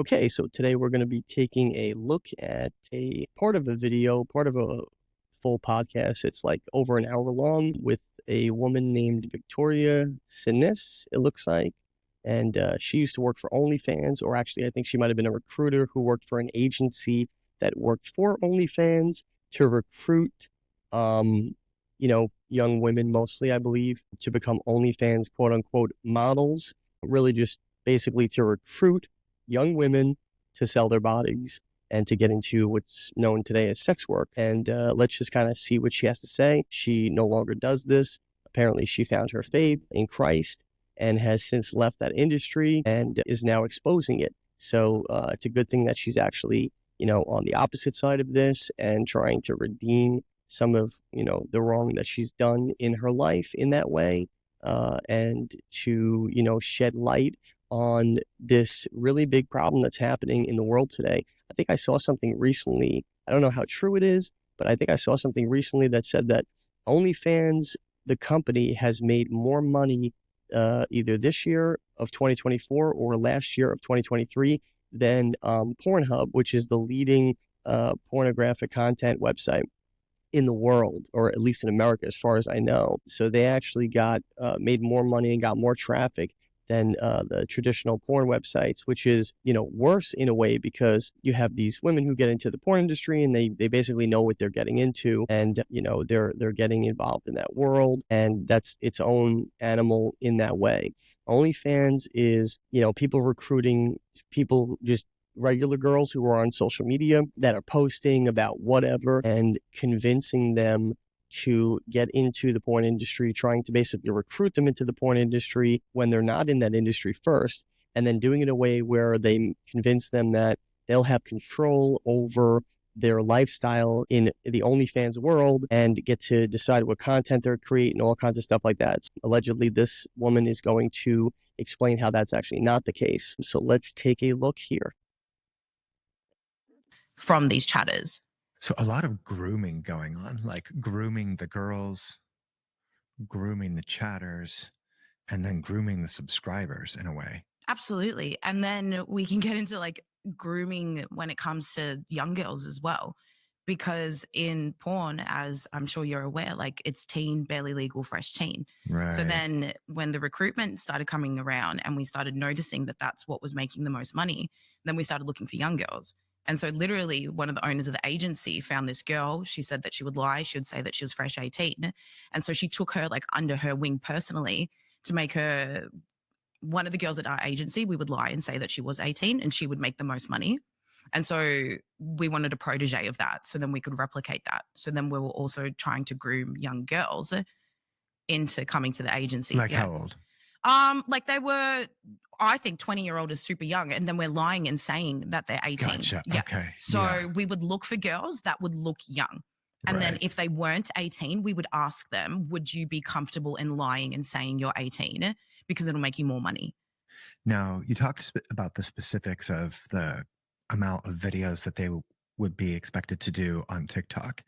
Okay, so today we're going to be taking a look at a part of a video, part of a full podcast. It's like over an hour long with a woman named Victoria Sinis, it looks like. And she used to work for OnlyFans, or actually, I think she might have been a recruiter who worked for an agency that worked for OnlyFans to recruit, um, young women mostly, I believe, to become OnlyFans quote unquote models. Really just basically to recruit young women to sell their bodies and to get into what's known today as sex work. And let's just kind of see what she has to say. She no longer does this. Apparently, she found her faith in Christ and has since left that industry and is now exposing it. So it's a good thing that she's actually, on the opposite side of this and trying to redeem some of, the wrong that she's done in her life in that way, and to, shed light on this really big problem that's happening in the world today. I think I saw something recently. I don't know how true it is, but I think I saw something recently that said that OnlyFans, the company, has made more money either this year of 2024 or last year of 2023 than Pornhub, which is the leading pornographic content website in the world, or at least in America, as far as I know. So they actually got made more money and got more traffic than the traditional porn websites, which is, worse in a way because you have these women who get into the porn industry and they basically know what they're getting into, and they're getting involved in that world, and that's its own animal in that way. OnlyFans is, people recruiting people, just regular girls who are on social media that are posting about whatever and convincing them to get into the porn industry, trying to basically recruit them into the porn industry when they're not in that industry first, and then doing it in a way where they convince them that they'll have control over their lifestyle in the OnlyFans world and get to decide what content they're creating, all kinds of stuff like that. So allegedly, this woman is going to explain how that's actually not the case. So let's take a look here. From these chatters. So a lot of grooming going on, like grooming the girls, grooming the chatters, and then grooming the subscribers in a way. Absolutely. And then we can get into like grooming when it comes to young girls as well. Because in porn, as I'm sure you're aware, like it's teen, barely legal, fresh teen. Right. So then when the recruitment started coming around and we started noticing that that's what was making the most money, then we started looking for young girls. And so literally one of the owners of the agency found this girl. She said that she would lie. She would say that she was fresh 18. And so she took her like under her wing personally to make her one of the girls at our agency. We would lie and say that she was 18 and she would make the most money. And so we wanted a protege of that. So then we could replicate that. So then we were also trying to groom young girls into coming to the agency. Like how old? Like they were, I think 20-year-old is super young. And then we're lying and saying that they're 18. Gotcha. Yeah. Okay. So we would look for girls that would look young. And then if they weren't 18, we would ask them, would you be comfortable in lying and saying you're 18? Because it'll make you more money. Now, you talked about the specifics of the amount of videos that they would be expected to do on TikTok.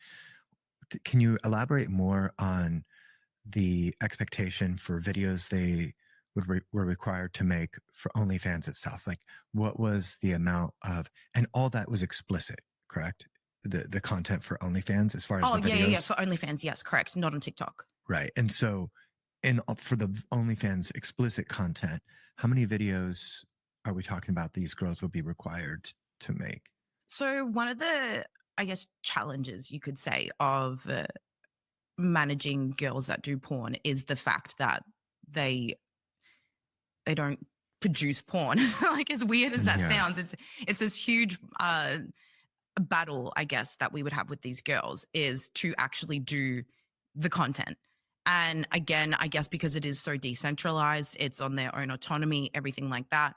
Can you elaborate more on the expectation for videos they were required to make for OnlyFans itself? Like, what was the amount of, and all that was explicit, correct? The content for OnlyFans as far as the videos? Yeah. For OnlyFans, yes, correct. Not on TikTok. Right. And so for the OnlyFans explicit content, how many videos are we talking about these girls would be required to make? So one of the, I guess, challenges you could say of managing girls that do porn is the fact that they don't produce porn. Like as weird as that sounds, it's this huge battle, I guess, that we would have with these girls is to actually do the content. And again, I guess because it is so decentralized, it's on their own autonomy, everything like that.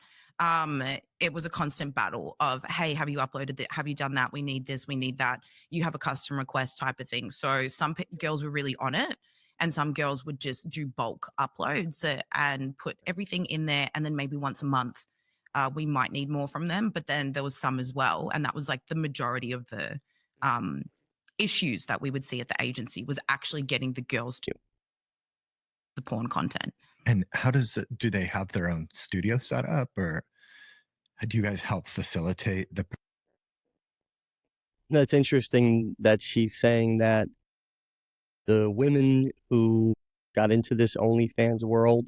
It was a constant battle of, hey, have you uploaded it? Have you done that? We need this, we need that. You have a custom request type of thing. So some girls were really on it, and some girls would just do bulk uploads and put everything in there. And then maybe once a month, we might need more from them. But then there was some as well. And that was like the majority of the issues that we would see at the agency was actually getting the girls to the porn content. And how do they have their own studio set up, or? Do you guys help facilitate the? That's interesting that she's saying that the women who got into this OnlyFans world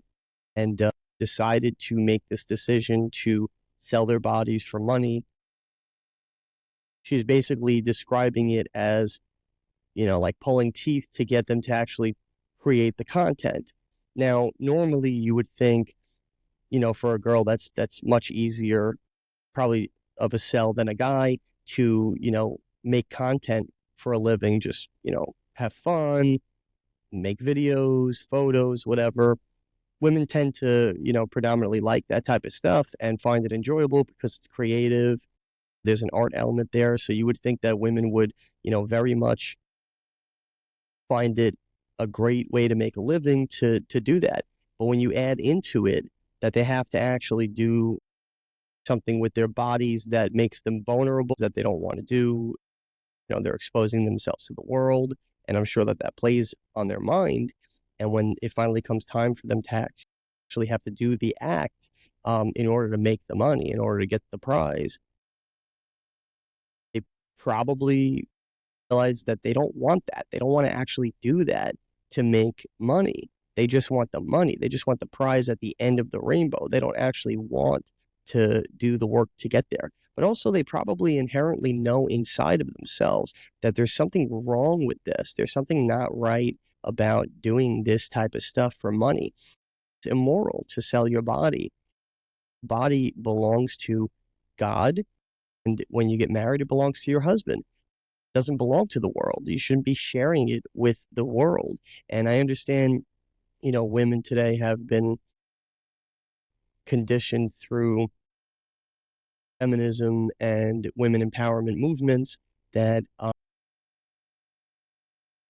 and decided to make this decision to sell their bodies for money, she's basically describing it as, like pulling teeth to get them to actually create the content. Now, normally you would think, for a girl, that's much easier, probably of a sell than a guy to, make content for a living, just, have fun, make videos, photos, whatever. Women tend to, predominantly like that type of stuff and find it enjoyable because it's creative. There's an art element there. So you would think that women would, very much find it a great way to make a living to do that. But when you add into it that they have to actually do something with their bodies that makes them vulnerable, that they don't want to do, they're exposing themselves to the world, and I'm sure that that plays on their mind. And when it finally comes time for them to actually have to do the act, in order to make the money, in order to get the prize, they probably realize that they don't want that. They don't want to actually do that to make money. They just want the money. They just want the prize at the end of the rainbow. They don't actually want to do the work to get there. But also, they probably inherently know inside of themselves that there's something wrong with this. There's something not right about doing this type of stuff for money. It's immoral to sell your body. Body belongs to God, and when you get married, it belongs to your husband. It doesn't belong to the world. You shouldn't be sharing it with the world. And I understand, women today have been conditioned through feminism and women empowerment movements that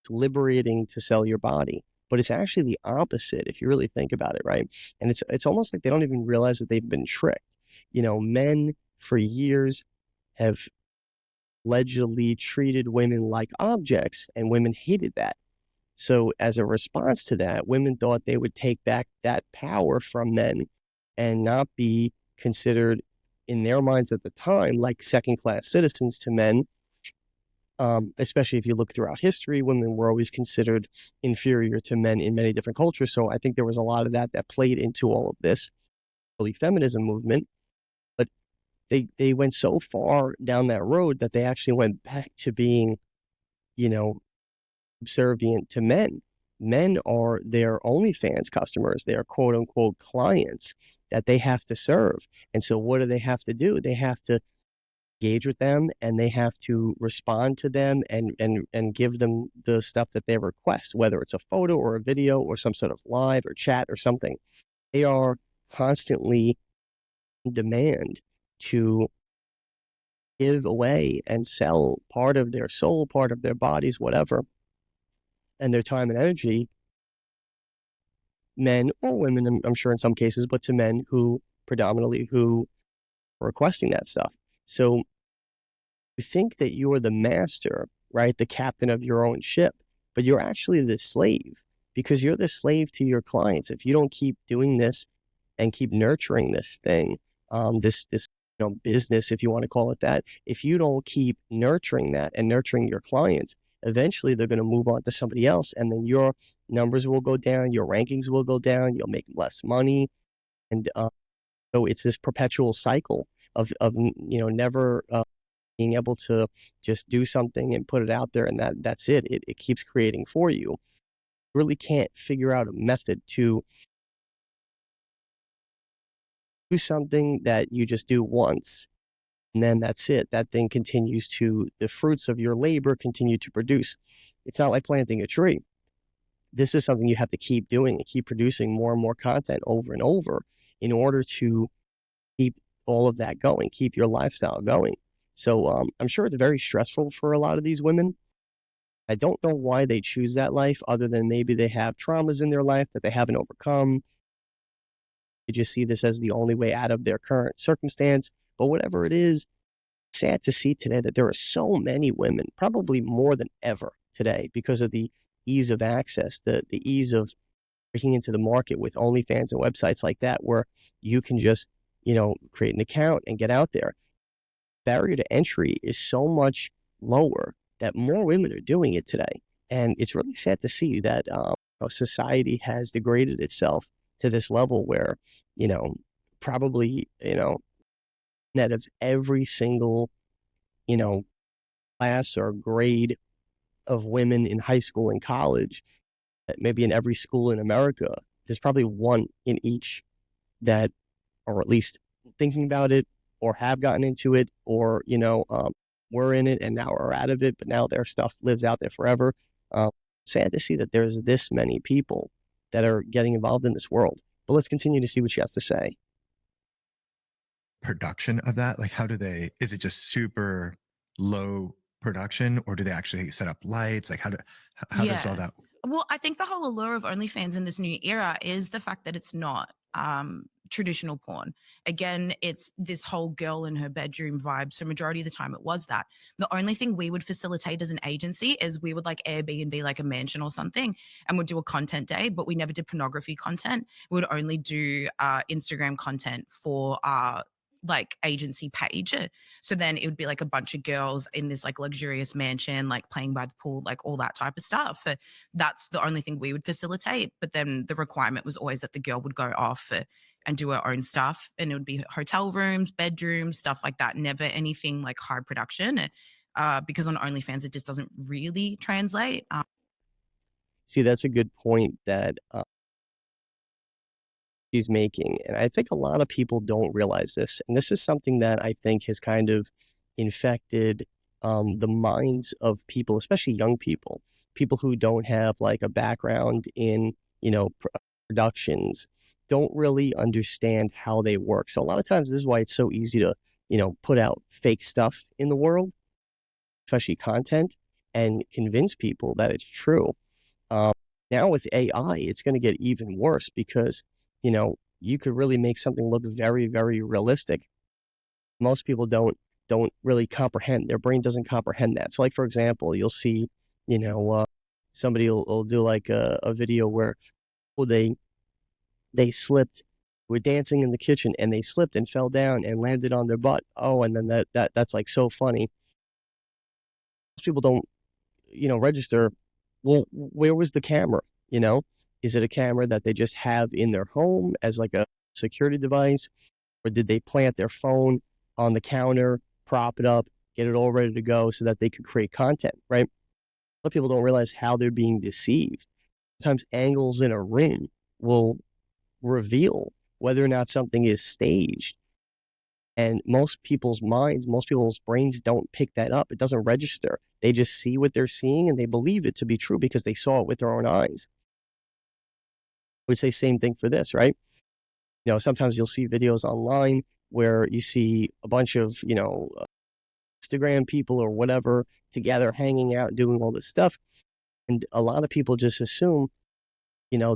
it's liberating to sell your body. But it's actually the opposite if you really think about it, right? And it's almost like they don't even realize that they've been tricked. Men for years have allegedly treated women like objects, and women hated that. So as a response to that, women thought they would take back that power from men and not be considered, in their minds at the time, like second-class citizens to men. Especially if you look throughout history, women were always considered inferior to men in many different cultures. So I think there was a lot of that played into all of this early feminism movement. But they went so far down that road that they actually went back to being, you know, subservient to men. Men are their OnlyFans customers. They are quote unquote clients that they have to serve. And so what do they have to do? They have to engage with them, and they have to respond to them and give them the stuff that they request, whether it's a photo or a video or some sort of live or chat or something. They are constantly in demand to give away and sell part of their soul, part of their bodies, whatever, and their time and energy, men or women, I'm sure in some cases, but to men who predominantly who are requesting that stuff. So you think that you're the master, right? The captain of your own ship, but you're actually the slave, because you're the slave to your clients. If you don't keep doing this and keep nurturing this thing, this business, if you want to call it that, if you don't keep nurturing that and nurturing your clients, eventually they're going to move on to somebody else, and then your numbers will go down, your rankings will go down, you'll make less money, and so it's this perpetual cycle of never being able to just do something and put it out there, and that's it. It keeps creating for you. You really can't figure out a method to do something that you just do once, and then that's it. That thing continues to, the fruits of your labor continue to produce. It's not like planting a tree. This is something you have to keep doing and keep producing more and more content over and over in order to keep all of that going, keep your lifestyle going. So I'm sure it's very stressful for a lot of these women. I don't know why they choose that life, other than maybe they have traumas in their life that they haven't overcome. They just see this as the only way out of their current circumstance. But whatever it is, it's sad to see today that there are so many women, probably more than ever today, because of the ease of access, the ease of breaking into the market with OnlyFans and websites like that, where you can just create an account and get out there. Barrier to entry is so much lower that more women are doing it today. And it's really sad to see that society has degraded itself to this level where, probably, net of every single, you know, class or grade of women in high school and college, maybe in every school in America, there's probably one in each that, or at least thinking about it, or have gotten into it, or were in it and now are out of it, but now their stuff lives out there forever. Um, Sad to see that there's this many people that are getting involved in this world. But let's continue to see what she has to say. Production of that, like, is it just super low production, or do they actually set up lights? Like, how does all Yeah. that? Well, I think the whole allure of OnlyFans in this new era is the fact that it's not traditional porn. Again, it's this whole girl in her bedroom vibe. So majority of the time it was that. The only thing we would facilitate as an agency is we would like Airbnb like a mansion or something and would do a content day, but we never did pornography content. We would only do Instagram content for our like agency page. So then it would be like a bunch of girls in this like luxurious mansion, like playing by the pool, like all that type of stuff. That's the only thing we would facilitate. But then the requirement was always that the girl would go off and do her own stuff. And it would be hotel rooms, bedrooms, stuff like that. Never anything like high production. Because on OnlyFans, it just doesn't really translate. See, that's a good point that she's making. And I think a lot of people don't realize this. And this is something that I think has kind of infected the minds of people, especially young people who don't have like a background in, productions, don't really understand how they work. So a lot of times this is why it's so easy to, put out fake stuff in the world, especially content, and convince people that it's true. Um, Now with AI, it's going to get even worse because, you could really make something look very, very realistic. Most people don't really comprehend. Their brain doesn't comprehend that. So, like for example, you'll see, somebody will do like a video where they slipped, were dancing in the kitchen and they slipped and fell down and landed on their butt. Oh, and then that's like so funny. Most people don't register, well, where was the camera? Is it a camera that they just have in their home as like a security device? Or did they plant their phone on the counter, prop it up, get it all ready to go so that they could create content, right? A lot of people don't realize how they're being deceived. Sometimes angles in a ring will reveal whether or not something is staged. And most people's minds, most people's brains don't pick that up. It doesn't register. They just see what they're seeing and they believe it to be true because they saw it with their own eyes. I would say same thing for this, right? Sometimes you'll see videos online where you see a bunch of, Instagram people or whatever together hanging out, doing all this stuff. And a lot of people just assume,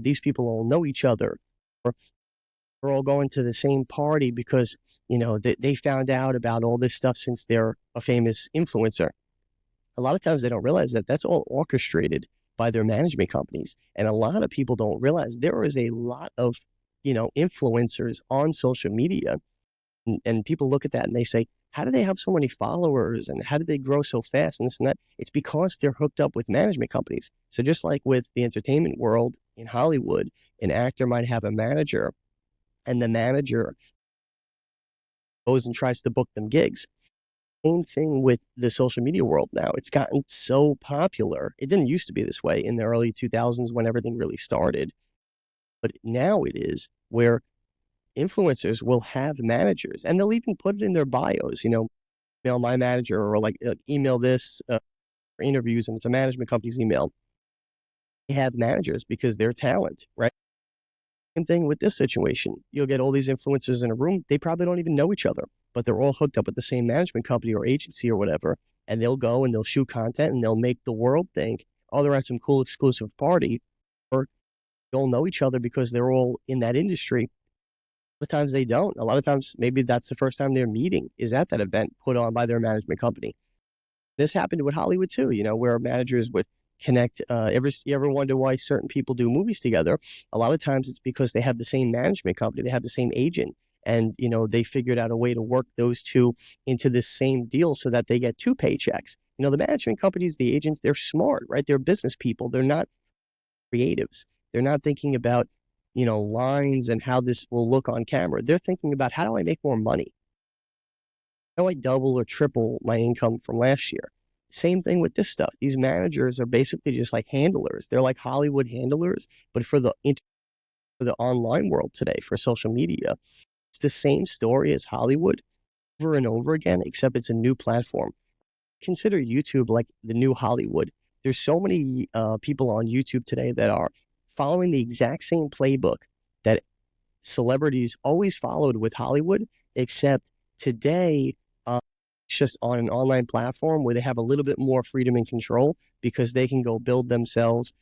these people all know each other or they're all going to the same party because, they found out about all this stuff since they're a famous influencer. A lot of times they don't realize that that's all orchestrated by their management companies. And a lot of people don't realize there is a lot of, influencers on social media. And people look at that and they say, how do they have so many followers and how do they grow so fast and this and that? It's because they're hooked up with management companies. So just like with the entertainment world in Hollywood, an actor might have a manager and the manager goes and tries to book them gigs. Same thing with the social media world now. It's gotten so popular. It didn't used to be this way in the early 2000s when everything really started. But now it is where influencers will have managers and they'll even put it in their bios, email my manager or like email this for interviews and it's a management company's email. They have managers because they're talent, right? Same thing with this situation. You'll get all these influencers in a room. They probably don't even know each other, but they're all hooked up with the same management company or agency or whatever. And they'll go and they'll shoot content and they'll make the world think, oh, they're at some cool exclusive party. Or they all know each other because they're all in that industry. A lot of times they don't. A lot of times maybe that's the first time they're meeting is at that event put on by their management company. This happened with Hollywood too, where managers would connect. You ever wonder why certain people do movies together? A lot of times it's because they have the same management company, they have the same agent, And, they figured out a way to work those two into this same deal so that they get two paychecks. The management companies, the agents, they're smart, right? They're business people. They're not creatives. They're not thinking about, lines and how this will look on camera. They're thinking about, how do I make more money? How do I double or triple my income from last year? Same thing with this stuff. These managers are basically just like handlers. They're like Hollywood handlers, but for the online world today, for social media. It's the same story as Hollywood over and over again, except it's a new platform. Consider YouTube like the new Hollywood. There's so many people on YouTube today that are following the exact same playbook that celebrities always followed with Hollywood, except today it's just on an online platform where they have a little bit more freedom and control because they can go build themselves.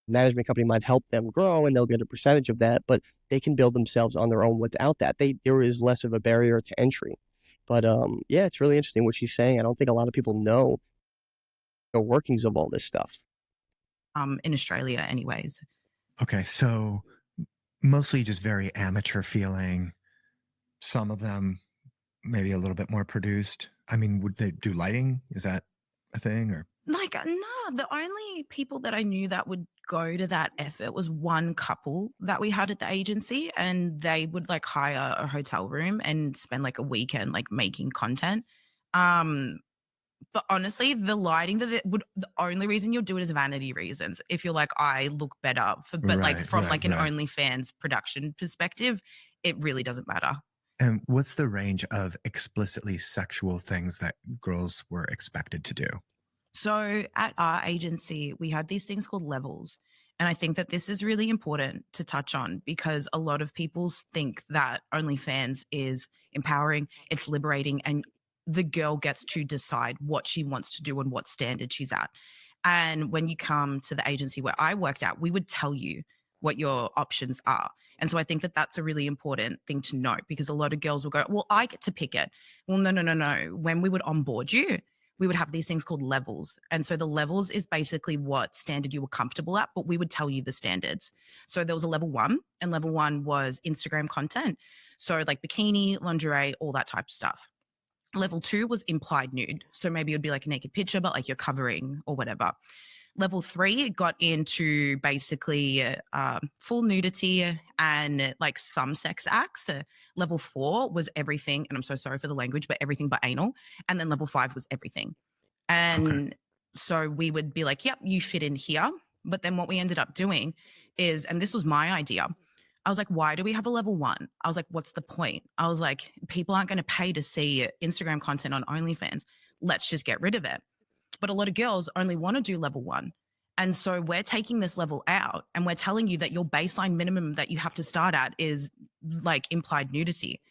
Management company might help them grow and they'll get a percentage of that, but they can build themselves on their own without that. There is less of a barrier to entry. But yeah, it's really interesting what she's saying. I don't think a lot of people know the workings of all this stuff. In Australia anyways. Okay, so mostly just very amateur feeling. Some of them maybe a little bit more produced. I mean, would they do lighting? Is that a thing? Or Like, no, the only people that I knew that would go to that effort was one couple that we had at the agency, and they would like hire a hotel room and spend like a weekend like making content. But honestly, the lighting the only reason you'll do it is vanity reasons. If you're like, I look better but like from like an OnlyFans production perspective, it really doesn't matter. And what's the range of explicitly sexual things that girls were expected to do? So at our agency, we had these things called levels. And I think that this is really important to touch on because a lot of people think that OnlyFans is empowering, it's liberating, and the girl gets to decide what she wants to do and what standard she's at. And when you come to the agency where I worked at, we would tell you what your options are. And so I think that that's a really important thing to note because a lot of girls will go, well, I get to pick it. Well, no. When we would onboard you, we would have these things called levels. And so the levels is basically what standard you were comfortable at, but we would tell you the standards. So there was a level 1, and level 1 was Instagram content. So like bikini, lingerie, all that type of stuff. Level 2 was implied nude. So maybe it would be like a naked picture, but like you're covering or whatever. Level 3 got into basically full nudity and like some sex acts. Level 4 was everything, and I'm so sorry for the language, but everything but anal. And then level 5 was everything. And so we would be like, yep, you fit in here. But then what we ended up doing is, and this was my idea, I was like, why do we have a level 1? I was like, what's the point? I was like, people aren't going to pay to see Instagram content on OnlyFans. Let's just get rid of it. But a lot of girls only want to do level 1. And so we're taking this level out and we're telling you that your baseline minimum that you have to start at is like implied nudity.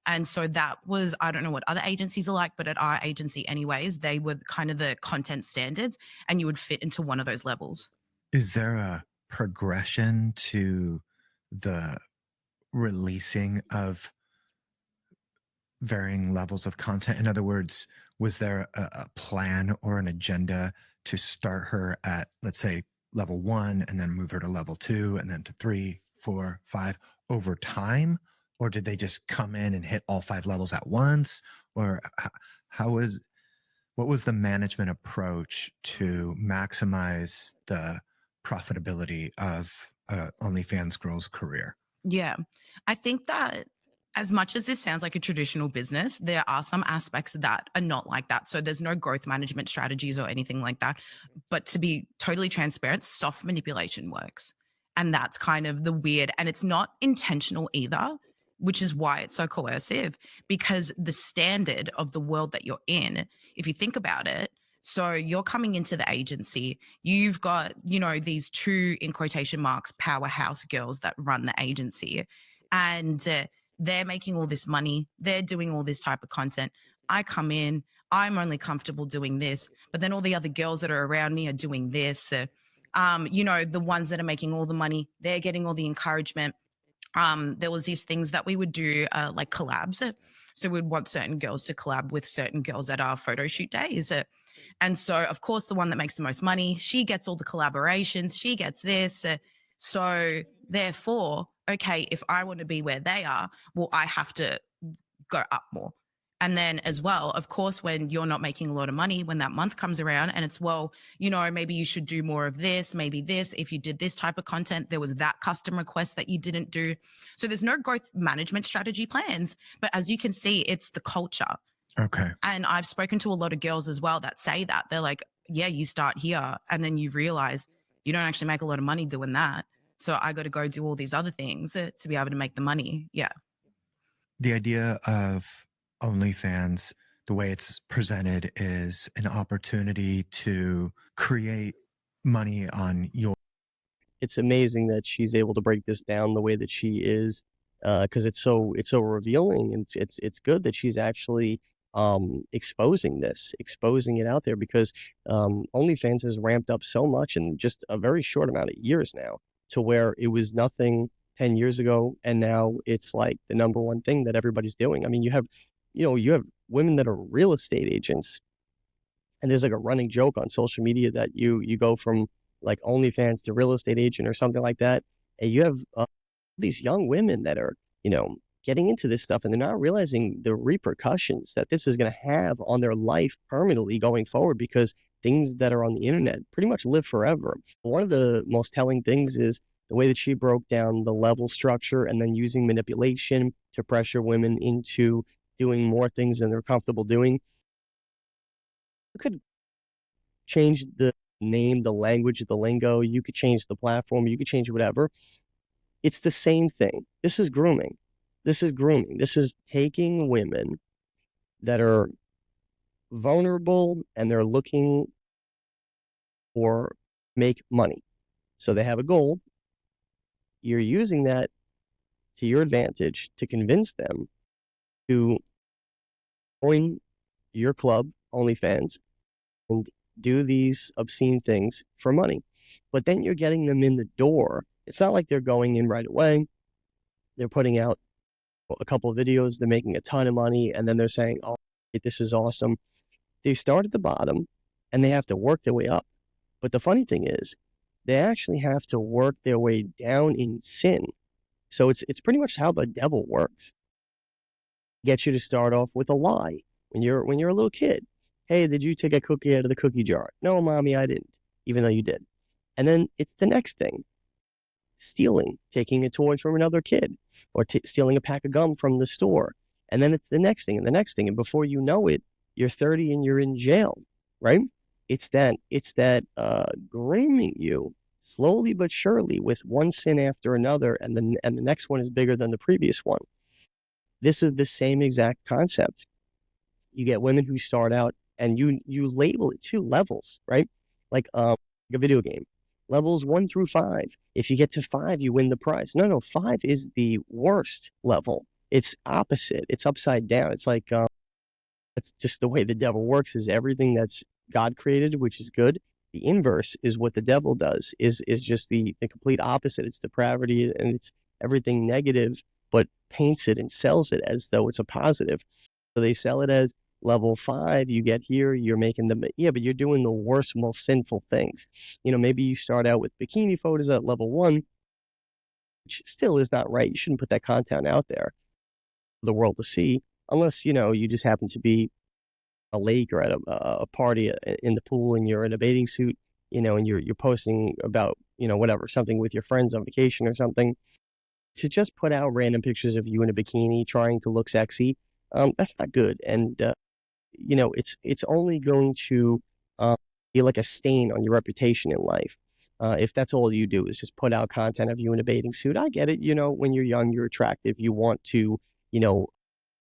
And so that was, I don't know what other agencies are like, but at our agency anyways, they were kind of the content standards and you would fit into one of those levels. Is there a progression to the releasing of varying levels of content? In other words, was there a plan or an agenda to start her at, let's say, level 1 and then move her to level 2 and then to 3, 4, 5 over time? Or did they just come in and hit all 5 levels at once? Or what was the management approach to maximize the profitability of OnlyFans girl's career? Yeah, I think that as much as this sounds like a traditional business, there are some aspects that are not like that. So there's no growth management strategies or anything like that. But to be totally transparent, soft manipulation works. And that's kind of the weird, and it's not intentional either, which is why it's so coercive, because the standard of the world that you're in, if you think about it, so you're coming into the agency, you've got, these 2, in quotation marks, powerhouse girls that run the agency. And they're making all this money. They're doing all this type of content. I come in, I'm only comfortable doing this, but then all the other girls that are around me are doing this. The ones that are making all the money, they're getting all the encouragement. There was these things that we would do like collabs. So we'd want certain girls to collab with certain girls at our photo shoot days. And so, of course, the one that makes the most money, she gets all the collaborations. She gets this. So therefore, okay, if I want to be where they are, well, I have to go up more. And then as well, of course, when you're not making a lot of money, when that month comes around and it's, well, maybe you should do more of this, maybe this. If you did this type of content, there was that custom request that you didn't do. So there's no growth management strategy plans. But as you can see, it's the culture. Okay. And I've spoken to a lot of girls as well that say that. They're like, yeah, you start here and then you realize you don't actually make a lot of money doing that. So I got to go do all these other things to be able to make the money. Yeah. The idea of OnlyFans, the way it's presented, is an opportunity to create money on your. It's amazing that she's able to break this down the way that she is, because it's so revealing, and it's good that she's actually exposing it out there, because OnlyFans has ramped up so much in just a very short amount of years now, to where it was nothing 10 years ago, and now it's like the number one thing that everybody's doing. I mean, you have women that are real estate agents, and there's like a running joke on social media that you go from like OnlyFans to real estate agent or something like that, and you have these young women that are getting into this stuff, and they're not realizing the repercussions that this is going to have on their life permanently going forward, because things that are on the internet pretty much live forever. One of the most telling things is the way that she broke down the level structure, and then using manipulation to pressure women into doing more things than they're comfortable doing. You could change the name, the language, the lingo. You could change the platform. You could change whatever. It's the same thing. This is grooming. This is grooming. This is taking women that are vulnerable and they're looking for make money. So they have a goal. You're using that to your advantage to convince them to join your club, OnlyFans, and do these obscene things for money. But then you're getting them in the door. It's not like they're going in right away. They're putting out a couple of videos, they're making a ton of money, and then they're saying, oh, this is awesome. They start at the bottom and they have to work their way up. But the funny thing is, they actually have to work their way down in sin. So it's pretty much how the devil works. Get you to start off with a lie when you're a little kid. Hey, did you take a cookie out of the cookie jar? No, mommy, I didn't, even though you did. And then it's the next thing. Stealing, taking a toy from another kid, or stealing a pack of gum from the store. And then it's the next thing and the next thing. And before you know it, you're 30 and you're in jail, right? It's that grooming you slowly but surely with one sin after another, and the next one is bigger than the previous one. This is the same exact concept. You get women who start out, and you label it too, levels, right? Like a video game. Levels 1 through 5. If you get to 5, you win the prize. No, 5 is the worst level. It's opposite. It's upside down. It's like that's just the way the devil works. Is everything that's God created, which is good. The inverse is what the devil does. Is just the complete opposite. It's depravity, and it's everything negative, but paints it and sells it as though it's a positive. So they sell it as level 5, you get here, you're making them, yeah, but you're doing the worst, most sinful things. Maybe you start out with bikini photos at level 1, which still is not right. You shouldn't put that content out there for the world to see, unless, you just happen to be a lake or at a party in the pool, and you're in a bathing suit, and you're posting about, whatever, something with your friends on vacation or something. To just put out random pictures of you in a bikini trying to look sexy, that's not good. And it's only going to be like a stain on your reputation in life. If that's all you do is just put out content of you in a bathing suit. I get it. When you're young, you're attractive. You want to, share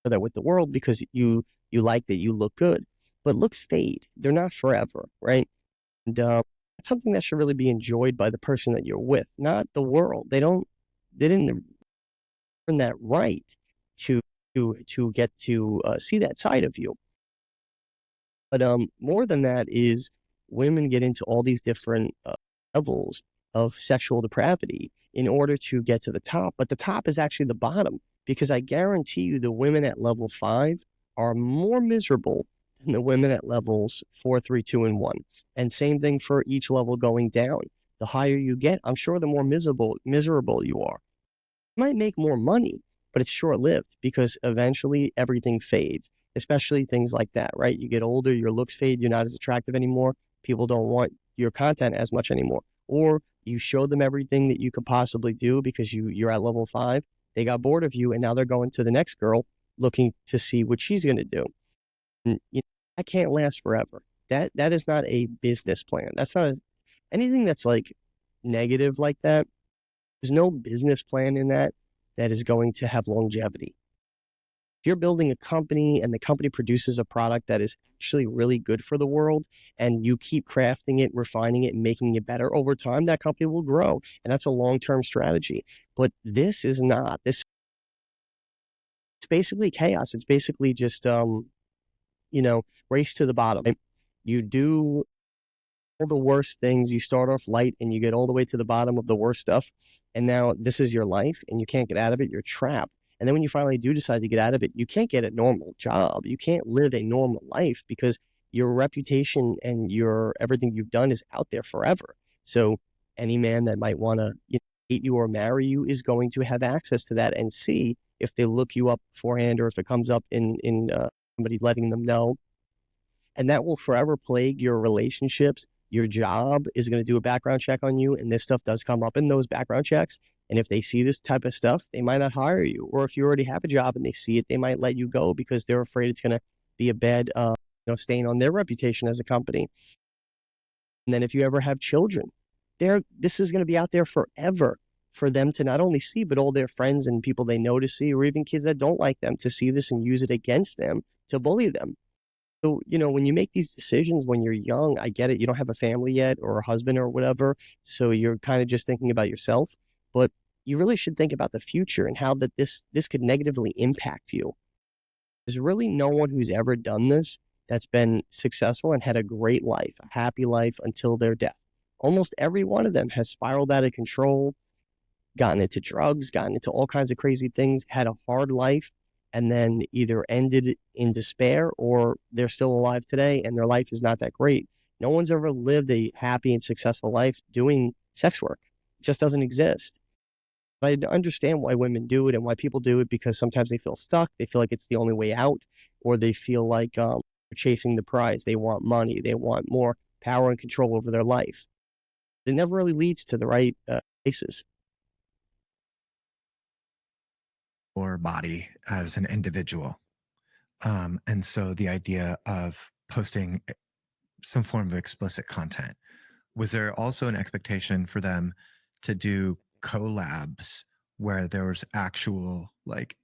that with the world because you like that you look good. But looks fade. They're not forever, right? And it's something that should really be enjoyed by the person that you're with, not the world. They didn't earn that right to get to see that side of you. But more than that is women get into all these different levels of sexual depravity in order to get to the top. But the top is actually the bottom, because I guarantee you the women at level 5 are more miserable than the women at levels 4, 3, 2, and 1. And same thing for each level going down. The higher you get, I'm sure the more miserable you are. might make more money, but it's short-lived because eventually everything fades, especially things like that, right? You get older, your looks fade, you're not as attractive anymore. People don't want your content as much anymore. Or you show them everything that you could possibly do because you're at level 5. They got bored of you and now they're going to the next girl looking to see what she's going to do. And that can't last forever. That is not a business plan. That's not anything that's like negative like that. There's no business plan in that is going to have longevity. If you're building a company and the company produces a product that is actually really good for the world and you keep crafting it, refining it, and making it better over time, that company will grow. And that's a long-term strategy. But this is not. This is basically chaos. It's basically just race to the bottom. You do all the worst things. You start off light and you get all the way to the bottom of the worst stuff. And now this is your life and you can't get out of it. You're trapped. And then when you finally do decide to get out of it, you can't get a normal job. You can't live a normal life because your reputation and your everything you've done is out there forever. So any man that might want to date you or marry you is going to have access to that and see if they look you up beforehand or if it comes up in somebody letting them know. And that will forever plague your relationships. Your job is going to do a background check on you, and this stuff does come up in those background checks. And if they see this type of stuff, they might not hire you. Or if you already have a job and they see it, they might let you go because they're afraid it's going to be a bad stain on their reputation as a company. And then if you ever have children, this is going to be out there forever for them to not only see, but all their friends and people they know to see, or even kids that don't like them to see this and use it against them to bully them. So, when you make these decisions when you're young, I get it. You don't have a family yet or a husband or whatever. So you're kind of just thinking about yourself. But you really should think about the future and how that this could negatively impact you. There's really no one who's ever done this that's been successful and had a great life, a happy life until their death. Almost every one of them has spiraled out of control, gotten into drugs, gotten into all kinds of crazy things, had a hard life, and then either ended in despair or they're still alive today and their life is not that great. No one's ever lived a happy and successful life doing sex work. It just doesn't exist. I understand why women do it and why people do it because sometimes they feel stuck. They feel like it's the only way out, or they feel like they're chasing the prize. They want money. They want more power and control over their life. It never really leads to the right places. Or body as an individual. And so the idea of posting some form of explicit content, was there also an expectation for them to do collabs where there was actual like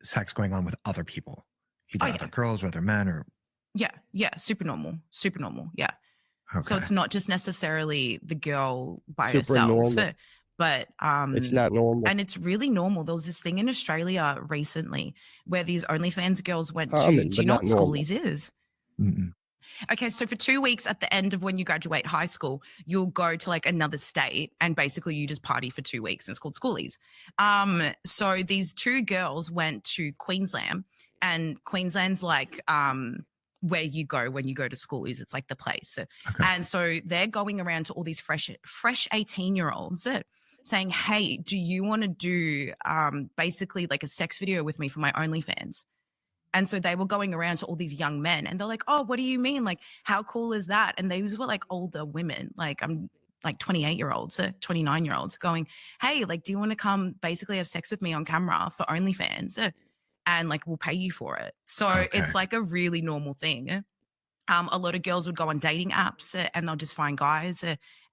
sex going on with other people, either Oh, yeah. other girls or other men or Yeah, super normal, yeah. okay. So it's not just necessarily the girl by Super herself, normal. but It's not normal. and it's really normal. There was this thing in Australia recently where these OnlyFans girls went to. Common, Do but you know not what normal. schoolies is? Mm-mm. Okay, so for 2 weeks at the end of when you graduate high school, you'll go to like another state and basically you just party for 2 weeks. And it's called schoolies. So these two girls went to Queensland, and Queensland's like where you go when you go to schoolies. It's like the place. Okay. And so they're going around to all these fresh 18-year-olds saying, hey, do you want to do basically like a sex video with me for my OnlyFans? And so they were going around to all these young men and they're like, oh, what do you mean? Like, how cool is that? And these were like older women, like I'm like 28-year-olds, 29-year-olds going, hey, like, do you want to come basically have sex with me on camera for OnlyFans? And like, we'll pay you for it. So it's like a really normal thing. A lot of girls would go on dating apps and they'll just find guys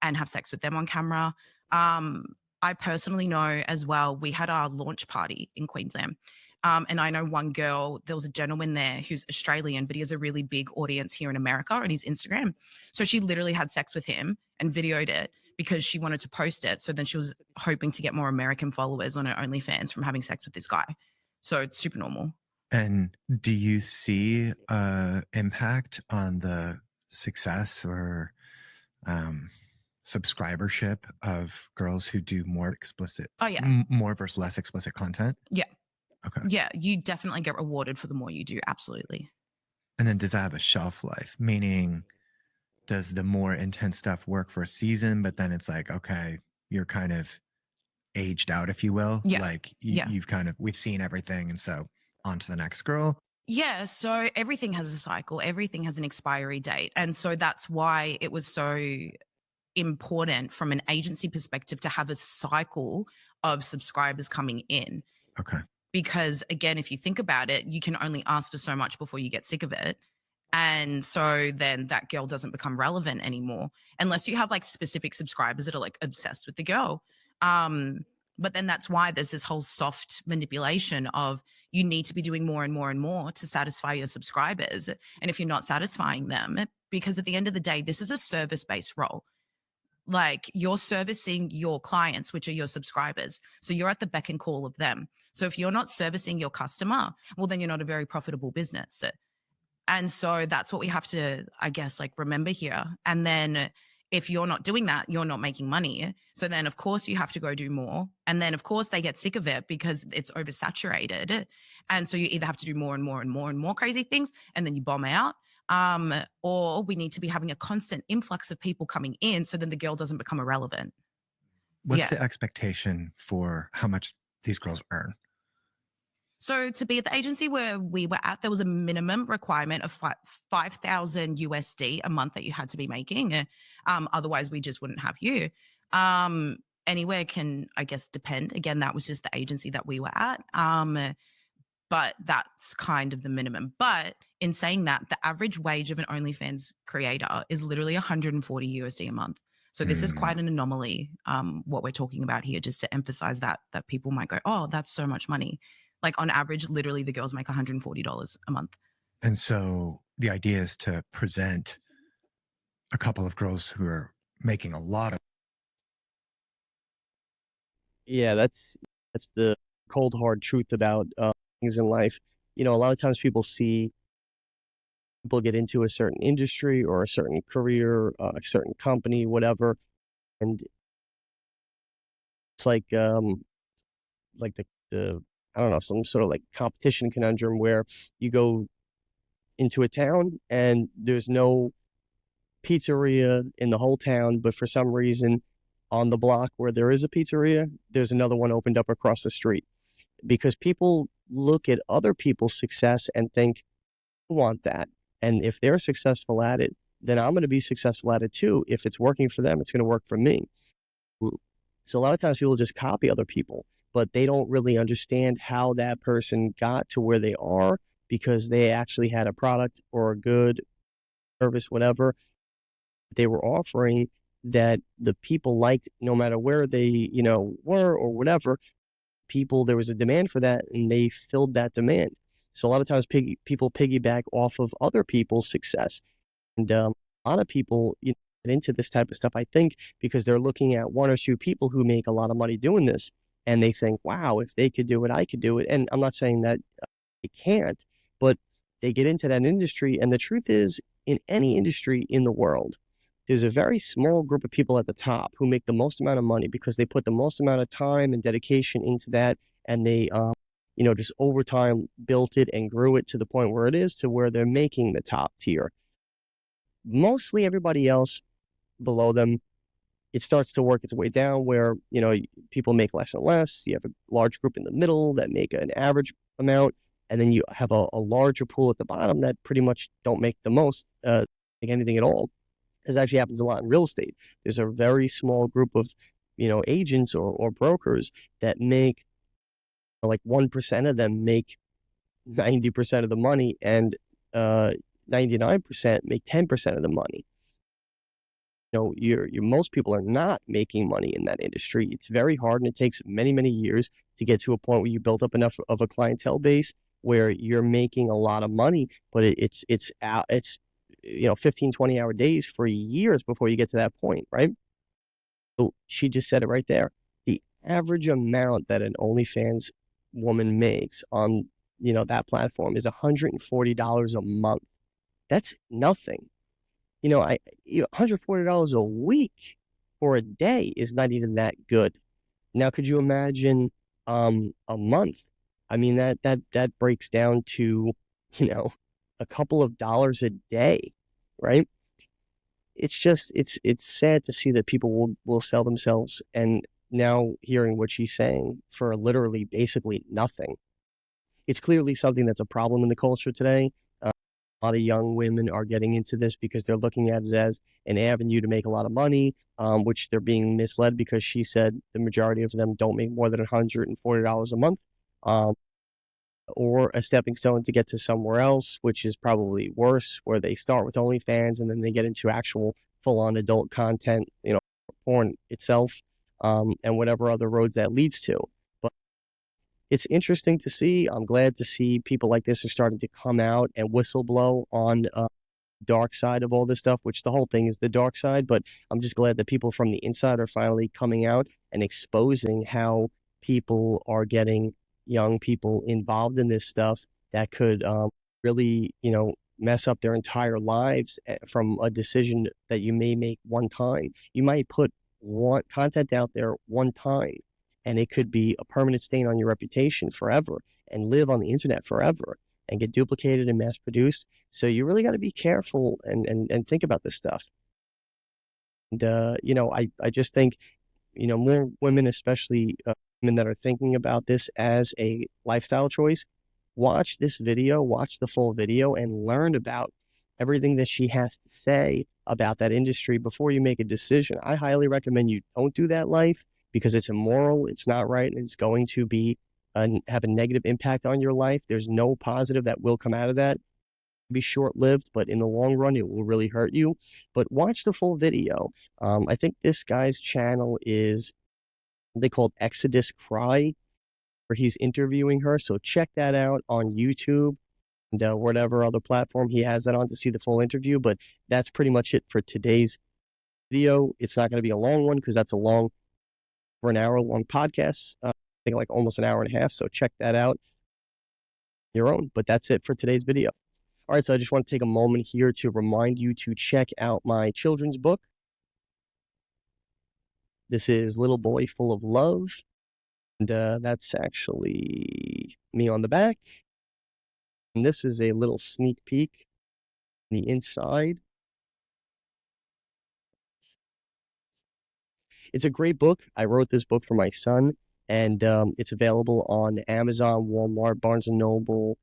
and have sex with them on camera. I personally know as well, we had our launch party in Queensland. And I know one girl, there was a gentleman there who's Australian, but he has a really big audience here in America on his Instagram. So she literally had sex with him and videoed it because she wanted to post it. So then she was hoping to get more American followers on her OnlyFans from having sex with this guy. So it's super normal. And do you see impact on the success or subscribership of girls who do more explicit, more versus less explicit content? Yeah. Okay. Yeah, you definitely get rewarded for the more you do. Absolutely. And then does that have a shelf life? Meaning, does the more intense stuff work for a season, but then it's like, okay, you're kind of aged out, if you will. Yeah. Like Yeah. you've kind of, we've seen everything. And so on to the next girl. Yeah, so everything has a cycle, everything has an expiry date. And so that's why it was so important from an agency perspective to have a cycle of subscribers coming in. Okay. Because again, if you think about it, you can only ask for so much before you get sick of it. And so then that girl doesn't become relevant anymore unless you have like specific subscribers that are like obsessed with the girl. But then that's why there's this whole soft manipulation of you need to be doing more and more and more to satisfy your subscribers. And if you're not satisfying them, because at the end of the day, this is a service-based role. Like you're servicing your clients, which are your subscribers. So you're at the beck and call of them. So if you're not servicing your customer, well, then you're not a very profitable business. And so that's what we have to, I guess, like remember here. And then if you're not doing that, you're not making money. So then, of course, you have to go do more. And then, of course, they get sick of it because it's oversaturated. And so you either have to do more and more and more and more crazy things, and then you bomb out. Or we need to be having a constant influx of people coming in so then the girl doesn't become irrelevant. What's the expectation for how much these girls earn? So to be at the agency where we were at, there was a minimum requirement of 5,000 USD a month that you had to be making. Otherwise, we just wouldn't have you. Anywhere can, I guess, depend. Again, that was just the agency that we were at. But that's kind of the minimum. But in saying that, the average wage of an OnlyFans creator is literally 140 USD a month. So this is quite an anomaly, what we're talking about here, just to emphasize that people might go, oh, that's so much money. Like on average, literally the girls make $140 a month. And so the idea is to present a couple of girls who are making a lot of. Yeah, that's the cold hard truth about things in life. A lot of times people get into a certain industry or a certain career, a certain company, whatever, and it's like the I don't know, some sort of like competition conundrum where you go into a town and there's no pizzeria in the whole town, but for some reason on the block where there is a pizzeria, there's another one opened up across the street. Because people look at other people's success and think, I want that. And if they're successful at it, then I'm going to be successful at it too. If it's working for them, it's going to work for me. So a lot of times people just copy other people, but they don't really understand how that person got to where they are because they actually had a product or a good service, whatever they were offering that the people liked no matter where they, were or whatever. There was a demand for that and they filled that demand. So a lot of times people piggyback off of other people's success. And a lot of people get into this type of stuff, I think, because they're looking at one or two people who make a lot of money doing this. And they think, wow, if they could do it, I could do it. And I'm not saying that they can't, but they get into that industry. And the truth is, in any industry in the world, there's a very small group of people at the top who make the most amount of money because they put the most amount of time and dedication into that. And they, just over time built it and grew it to the point where it is to where they're making the top tier. Mostly everybody else below them, it starts to work its way down where, people make less and less. You have a large group in the middle that make an average amount. And then you have a larger pool at the bottom that pretty much don't make the most, make anything at all. This actually happens a lot in real estate. There's a very small group of, agents or brokers that make, like 1% of them make 90% of the money and 99% make 10% of the money. Most people are not making money in that industry. It's very hard and it takes many, many years to get to a point where you build up enough of a clientele base where you're making a lot of money, but it's 15, 20-hour days for years before you get to that point, right? So she just said it right there. The average amount that an OnlyFans woman makes on, that platform is $140 a month. That's nothing. $140 a week for a day is not even that good. Now, could you imagine a month? I mean, that breaks down to, a couple of dollars a day, right? It's just it's sad to see that people will sell themselves and now hearing what she's saying for literally basically nothing. It's clearly something that's a problem in the culture today. A lot of young women are getting into this because they're looking at it as an avenue to make a lot of money, which they're being misled because she said the majority of them don't make more than $140 a month, um, or a stepping stone to get to somewhere else, which is probably worse, where they start with OnlyFans and then they get into actual full-on adult content, porn itself, and whatever other roads that leads to. But it's interesting to see. I'm glad to see people like this are starting to come out and whistleblow on dark side of all this stuff, which the whole thing is the dark side. But I'm just glad that people from the inside are finally coming out and exposing how people are getting young people involved in this stuff that could really, mess up their entire lives from a decision that you may make one time. You might put one content out there one time, and it could be a permanent stain on your reputation forever and live on the internet forever and get duplicated and mass produced. So you really got to be careful and think about this stuff. And, I just think, more women, especially women that are thinking about this as a lifestyle choice, watch this video, watch the full video, and learn about everything that she has to say about that industry before you make a decision. I highly recommend you don't do that life because it's immoral, it's not right, and it's going to have a negative impact on your life. There's no positive that will come out of that. It'll be short-lived, but in the long run, it will really hurt you. But watch the full video. I think this guy's channel is they called Exodus Cry, where he's interviewing her. So check that out on YouTube and whatever other platform he has that on to see the full interview. But that's pretty much it for today's video. It's not going to be a long one because that's for an hour-long podcast. I think like almost an hour and a half. So check that out on your own. But that's it for today's video. All right, so I just want to take a moment here to remind you to check out my children's book. This is Little Boy Full of Love. And that's actually me on the back. And this is a little sneak peek on the inside. It's a great book. I wrote this book for my son, and it's available on Amazon, Walmart, Barnes & Noble,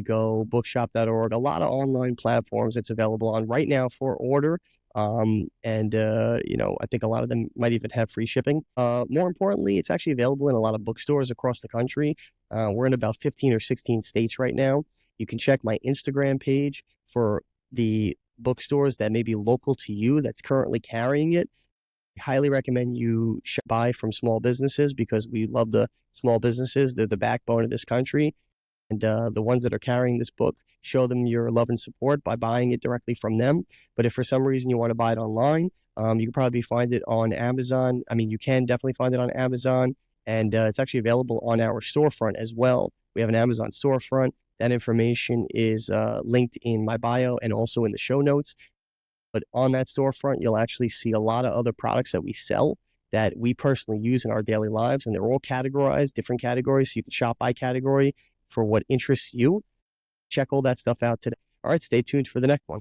Go, bookshop.org, a lot of online platforms it's available on right now for order. I think a lot of them might even have free shipping. More importantly, it's actually available in a lot of bookstores across the country. We're in about 15 or 16 states right now. You can check my Instagram page for the bookstores that may be local to you that's currently carrying it. I highly recommend you buy from small businesses because we love the small businesses. They're the backbone of this country. And the ones that are carrying this book, show them your love and support by buying it directly from them. But if for some reason you want to buy it online, you can probably find it on Amazon. I mean, you can definitely find it on Amazon, and it's actually available on our storefront as well. We have an Amazon storefront. That information is linked in my bio and also in the show notes. But on that storefront, you'll actually see a lot of other products that we sell that we personally use in our daily lives, and they're all categorized, different categories, so you can shop by category for what interests you. Check all that stuff out today. All right, stay tuned for the next one.